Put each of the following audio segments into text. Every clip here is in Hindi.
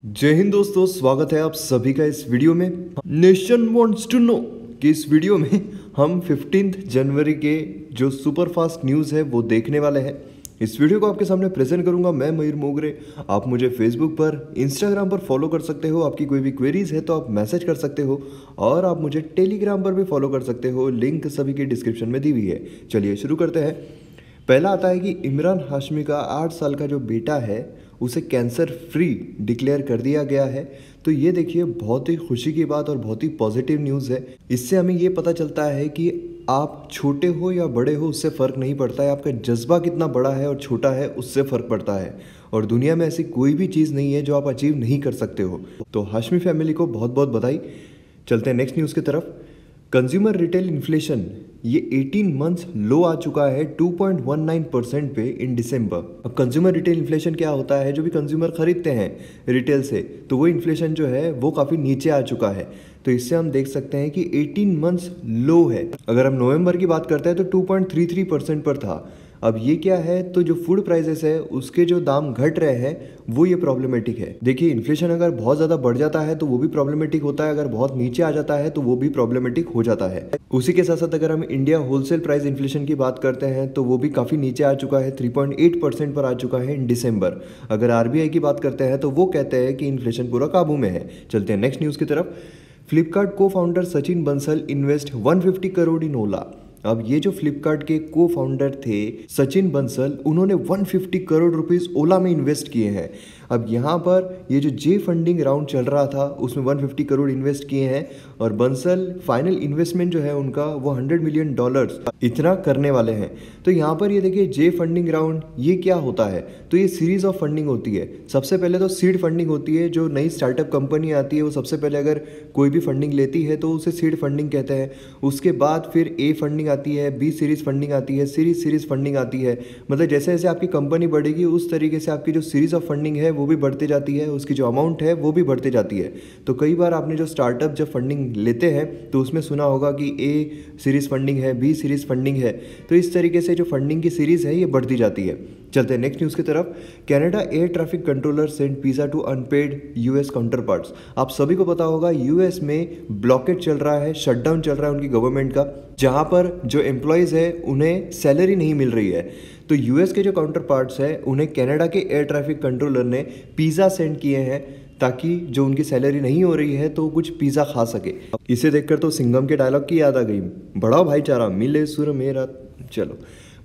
जय हिंद दोस्तों, स्वागत है आप सभी का इस वीडियो में। नेशन वांट्स टू नो कि इस वीडियो में हम 15 जनवरी के जो सुपर फास्ट न्यूज़ है वो देखने वाले हैं। इस वीडियो को आपके सामने प्रेजेंट करूंगा मैं मयूर मोगरे। आप मुझे फेसबुक पर, इंस्टाग्राम पर फॉलो कर सकते हो। आपकी कोई भी क्वेरीज है तो आप मैसेज कर सकते हो और आप मुझे टेलीग्राम पर भी फॉलो कर सकते हो। लिंक सभी की डिस्क्रिप्शन में दी हुई है। चलिए शुरू करते हैं। पहला आता है कि इमरान हाशमी का 8 साल का जो बेटा है उसे कैंसर फ्री डिक्लेयर कर दिया गया है। तो ये देखिए बहुत ही खुशी की बात और बहुत ही पॉजिटिव न्यूज़ है। इससे हमें ये पता चलता है कि आप छोटे हो या बड़े हो उससे फ़र्क नहीं पड़ता है, आपका जज्बा कितना बड़ा है और छोटा है उससे फ़र्क पड़ता है। और दुनिया में ऐसी कोई भी चीज़ नहीं है जो आप अचीव नहीं कर सकते हो। तो हाशमी फैमिली को बहुत बहुत बधाई। चलते हैं नेक्स्ट न्यूज़ की तरफ। कंज्यूमर रिटेल इन्फ्लेशन ये 18 मंथ्स लो आ चुका है 2.19% पे इन दिसंबर। अब कंज्यूमर रिटेल इन्फ्लेशन क्या होता है? जो भी कंज्यूमर खरीदते हैं रिटेल से, तो वो इन्फ्लेशन जो है वो काफ़ी नीचे आ चुका है। तो इससे हम देख सकते हैं कि 18 मंथ्स लो है। अगर हम नवंबर की बात करते हैं तो 2.33% पर था। अब ये क्या है, तो जो फूड प्राइसेस है उसके जो दाम घट रहे हैं वो ये प्रॉब्लमेटिक है। देखिए इन्फ्लेशन अगर बहुत ज़्यादा बढ़ जाता है तो वो भी प्रॉब्लमेटिक होता है, अगर बहुत नीचे आ जाता है तो वो भी प्रॉब्लमेटिक हो जाता है। उसी के साथ साथ अगर हम इंडिया होलसेल प्राइस इन्फ्लेशन की बात करते हैं तो वो भी काफ़ी नीचे आ चुका है, 3.8% पर आ चुका है इन दिसंबर। अगर आरबीआई की बात करते हैं तो वो कहते हैं कि इन्फ्लेशन पूरा काबू में है। चलते हैं नेक्स्ट न्यूज़ की तरफ। फ्लिपकार्ट को फाउंडर सचिन बंसल इन्वेस्ट 150 करोड़ इन ओला। अब ये जो फ्लिपकार्ट के को फाउंडर थे सचिन बंसल, उन्होंने 150 करोड़ रुपीस ओला में इन्वेस्ट किए हैं। अब यहाँ पर ये जो जे फंडिंग राउंड चल रहा था उसमें 150 करोड़ इन्वेस्ट किए हैं और बंसल फाइनल इन्वेस्टमेंट जो है उनका वो $100 मिलियन इतना करने वाले हैं। तो यहाँ पर ये देखिए जे फंडिंग राउंड ये क्या होता है, तो ये सीरीज ऑफ फंडिंग होती है। सबसे पहले तो सीड फंडिंग होती है, जो नई स्टार्टअप कंपनी आती है वो सबसे पहले अगर कोई भी फंडिंग लेती है तो उसे सीड फंडिंग कहते हैं। उसके बाद फिर ए फंडिंग आती है, बी सीरीज फंडिंग आती है, सीरीज फंडिंग आती है। मतलब जैसे जैसे आपकी कंपनी बढ़ेगी उस तरीके से आपकी जो सीरीज ऑफ फंडिंग है वो भी बढ़ती जाती है, उसकी जो अमाउंट है वो भी बढ़ती जाती है। तो कई बार आपने जो स्टार्टअप जब फंडिंग लेते हैं तो उसमें सुना होगा कि ए सीरीज फंडिंग है, बी सीरीज फंडिंग है। तो इस तरीके से जो फंडिंग की सीरीज है ये बढ़ती जाती है। चलते हैं नेक्स्ट न्यूज़ की तरफ। Canada air traffic controller send pizza to unpaid US counterparts. आप सभी को पता होगा यूएस में ब्लॉकेट चल रहा है, शटडाउन चल रहा है उनकी गवर्नमेंट का, जहां पर जो एम्प्लॉयज़ है उन्हें सैलरी नहीं मिल रही है। तो यूएस के जो काउंटर पार्ट्स है उन्हें कनाडा के एयर ट्रैफिक कंट्रोलर ने पिज़्ज़ा सेंड किए हैं ताकि जो उनकी सैलरी नहीं हो रही है तो कुछ पिज़्ज़ा खा सके। इसे देखकर तो सिंघम के डायलॉग की याद आ गई, बड़ा भाईचारा मिले सुर मेरा। चलो,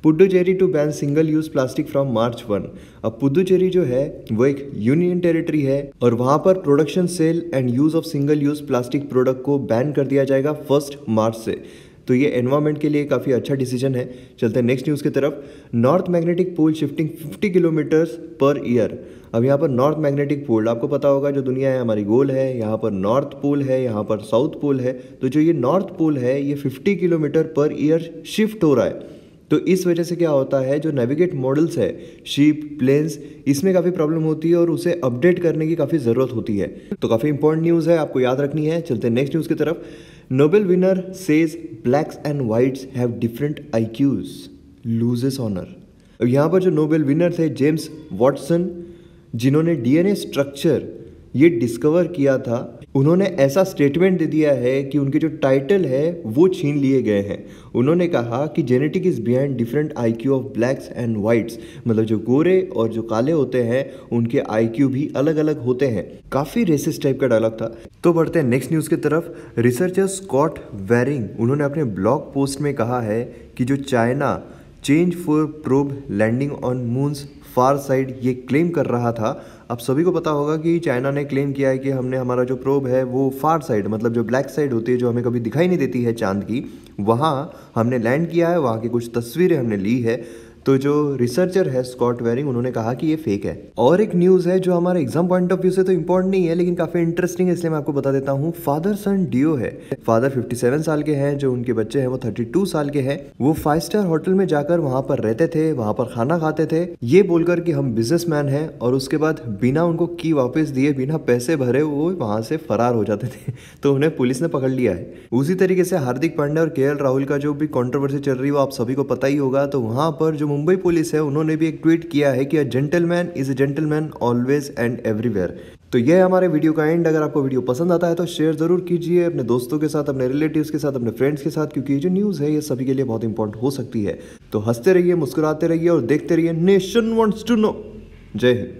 Puducherry to ban single use plastic from March 1। अब पुडुचेरी जो है वो एक यूनियन टेरिटरी है और वहां पर production, sale and use of single use plastic product को बैन कर दिया जाएगा 1 मार्च से। तो ये एनवायरमेंट के लिए काफ़ी अच्छा डिसीजन है। चलते हैं नेक्स्ट न्यूज़ की तरफ। North magnetic pole shifting 50 kilometres per year. अब यहाँ पर नॉर्थ मैग्नेटिक पोल आपको पता होगा, जो दुनिया है हमारी गोल है, यहाँ पर नॉर्थ पोल है, यहाँ पर साउथ पोल है। तो जो ये नॉर्थ पोल है ये 50 किलोमीटर पर ईयर शिफ्ट हो रहा है। तो इस वजह से क्या होता है, जो नेविगेट मॉडल्स है शिप, प्लेन्स, इसमें काफ़ी प्रॉब्लम होती है और उसे अपडेट करने की काफ़ी ज़रूरत होती है। तो काफ़ी इंपॉर्टेंट न्यूज़ है, आपको याद रखनी है। चलते हैं नेक्स्ट न्यूज़ की तरफ। Nobel winner says blacks and whites have different IQs, loses honour. अब यहाँ पर जो नोबेल विनर थे जेम्स वॉटसन, जिन्होंने डीएनए स्ट्रक्चर ये डिस्कवर किया था, उन्होंने ऐसा स्टेटमेंट दे दिया है कि उनके जो टाइटल है वो छीन लिए गए हैं। उन्होंने कहा कि genetic is behind different IQ of blacks and whites. मतलब जो गोरे और जो काले होते हैं उनके आईक्यू भी अलग अलग होते हैं। काफ़ी रेसिस्ट टाइप का डायलॉग था। तो बढ़ते हैं नेक्स्ट न्यूज़ की तरफ। रिसर्चर स्कॉट वेरिंग, उन्होंने अपने ब्लॉग पोस्ट में कहा है कि जो China change for probe landing on moon's far side ये क्लेम कर रहा था। अब सभी को पता होगा कि चाइना ने क्लेम किया है कि हमने हमारा जो प्रोब है वो फार साइड, मतलब जो ब्लैक साइड होती है जो हमें कभी दिखाई नहीं देती है चांद की, वहाँ हमने लैंड किया है, वहाँ की कुछ तस्वीरें हमने ली है। तो जो रिसर्चर है स्कॉट वेरिंग, उन्होंने कहा कि ये फेक है। और एक न्यूज़ है जो हमारे एग्जाम पॉइंट ऑफ व्यू से तो इंपॉर्टेंट नहीं है लेकिन काफ़ी इंटरेस्टिंग है, इसलिए मैं आपको बता देता हूँ। फादर सन डियो है। फादर 57 साल के हैं, जो उनके बच्चे हैं वो 32 साल के हैं। वो 5 स्टार होटल में जाकर वहाँ पर रहते थे, वहाँ पर खाना खाते थे, ये बोलकर कि हम बिजनेसमैन हैं, और उसके बाद बिना उनको की वापस दिए, बिना पैसे भरे वो वहाँ से फरार हो जाते थे। तो उन्हें पुलिस ने पकड़ लिया है। उसी तरीके से हार्दिक पांड्या और केएल राहुल का जो भी कंट्रोवर्सी चल रही है वो आप सभी को पता ही होगा। तो वहाँ पर जो मुंबई पुलिस है उन्होंने भी एक ट्वीट किया है कि a gentleman is a gentleman always and everywhere. तो यह है हमारे वीडियो का एंड। अगर आपको वीडियो पसंद आता है तो शेयर जरूर कीजिए अपने दोस्तों के साथ, अपने रिलेटिव्स के साथ, अपने फ्रेंड्स के साथ, क्योंकि ये जो न्यूज़ है ये सभी के लिए बहुत इंपॉर्टेंट हो सकती है। तो हंसते रहिए, मुस्कुराते रहिए और देखते रहिए नेशन वांट्स टू नो। जय हिंद।